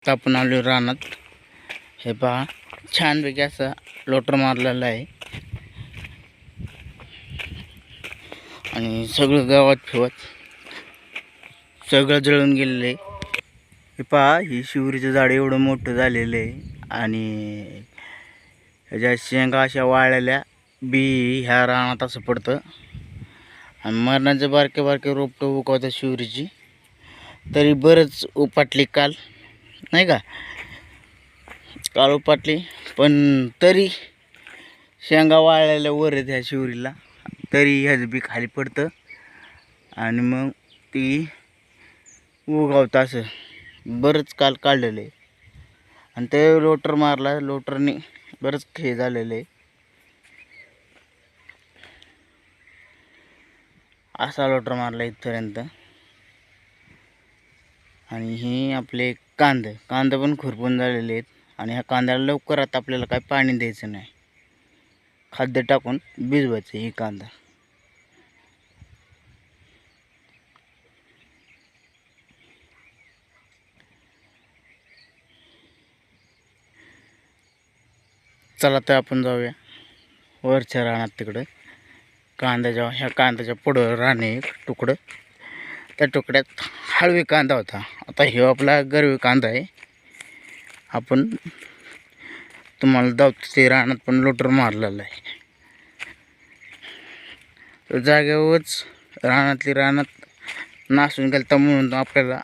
आता आपण आलो रानात. हे पहा, छानपैकी असं लोटर मारलेलं आहे आणि सगळं गावात फिरत सगळं जळून गेलेलं आहे. हे पहा, ही शिवरीचं झाड एवढं मोठं झालेलं आहे आणि ह्याच्या शेंगा अशा वाळलेल्या बी ह्या रानात असं पडतं आणि मरणाचे बारके बारके रोपटं उगवतात शिवरीची. तरी बरंच उपाटली काल, नाही का, काल उपाटली, पण तरी शेंगा वाळलेल्या वर आहेत ह्या शिवरीला, तरी ह्याचं बी खाली पडतं आणि मग ती उगवतं. असं बरंच काल काढलेलं आहे आणि ते लोटर मारला, लोटरने बरंच हे झालेलं आहे. असा लोटर मारला इथपर्यंत. आणि हे आपले कांदे पण खुरपून झालेले आहेत आणि ह्या कांद्याला लवकर आता आपल्याला काय पाणी द्यायचं नाही, खाद्य टाकून भिजवायचं ही कांदा. चला तर आपण जाऊया वरच्या रानात. तिकडं ह्या कांद्याच्या पुढं राणे एक तुकडं, त्या तुकड्यात हळवी कांदा होता. आता हे आपला गरवी कांदा आहे. आपण तुम्हाला दावतो ते रानात पण लोटर मारलेलं आहे. तो जागेवरच रानात नासून गेला म्हणून आपल्याला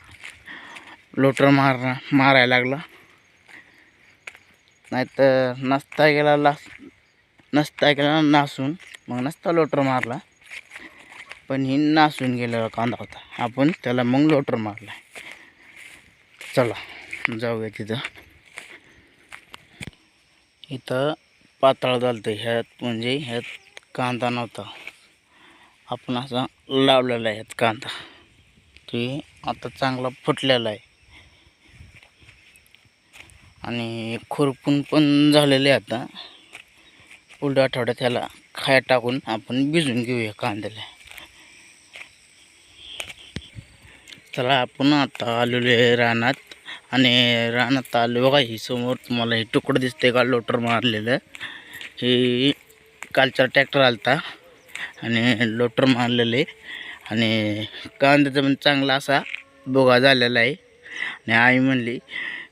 लोटर मारायला लागला. नाही तर नसता गेला नासून, मग नसता लोटर मारला. पण ही नासून गेलेला कांदा होता, आपण त्याला मग लोटर मारला. चला जाऊया तिथं. इथं पातळ झालतं ह्यात, म्हणजे ह्यात कांदा नव्हता. आपण असा लावलेला आहे ह्यात कांदा, ते आता चांगला फुटलेला आहे आणि खुरपून पण झालेले. आता पुढल्या आठवड्यात ह्याला खाया टाकून आपण भिजून घेऊया कांद्याला. चला आपण आता आलेलो आहे रानात आणि रानात आलो बघा. ही समोर तुम्हाला हे तुकडं दिसते का लोटर मारलेलं, हे कालचा ट्रॅक्टर आलता आणि लोटर मारलेले आणि कांद्याचा पण चांगला असा बोगा झालेला आहे. आणि आई म्हणली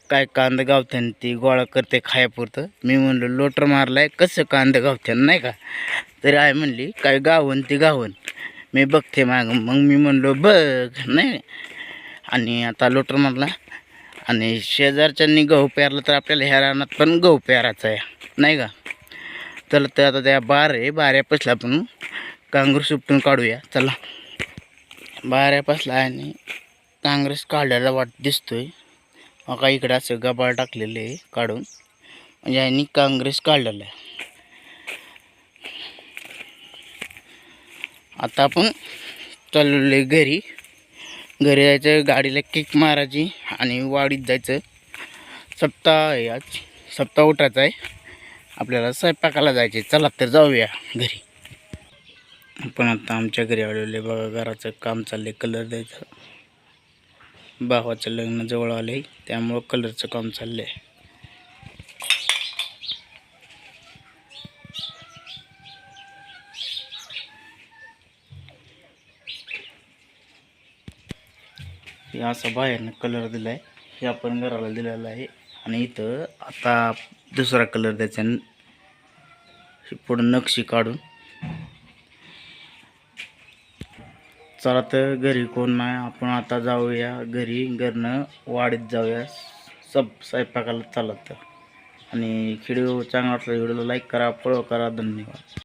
काय कांदा गावत्यान ती गोळा करते खायापुरतं. मी म्हणलो लोटर मारलाय कसं कांदा गावत्यान, नाही का. तरी आई म्हणली काय गावन ती गावन, मी बघते माग. मग मी म्हणलो बघ, नाही. आणि आता लोटर मारला आणि शेजारच्यांनी गहू पेरला, तर आपल्याला ह्या रानात पण गहू पेरायचा आहे, नाही का. चला तर आता त्या बाऱ्यापासला आपण कांग्रेस उपटून काढूया. चला, बाऱ्यापासला आणि काँग्रेस काढल्याला वाट दिसतोय. मग इकडे असं गबाळ टाकलेलं आहे काढून, म्हणजे यांनी काँग्रेस काढलेलं आहे. आता आपण चाललेलो आहे घरी जायचं, गाडीला किक मारायची आणि वाडीत जायचं. सप्ताह आहे आज, सप्ताह उठायचा आहे आपल्याला, स्वयंपाकाला जायचे. चला तर जाऊया घरी. आपण आता आमच्या घरी आलेले बघा. घराचं काम चाललंय, कलर द्यायचं. भावाचं लग्न जवळ आलंय त्यामुळं कलरचं काम चाललंय. हे असं बाहेरनं कलर दिलाय, हे आपण घराला दिलेला आहे. आणि इथं आता दुसरा कलर द्यायचा, पुढं नक्षी काढून. चला तर घरी कोण नाही, आपण आता जाऊया घरी. घरनं वाडीत जाऊया स्वयंपाकाला. चालत. आणि व्हिडिओ चांगला वाटला व्हिडिओला लाईक करा, फॉलो करा. धन्यवाद.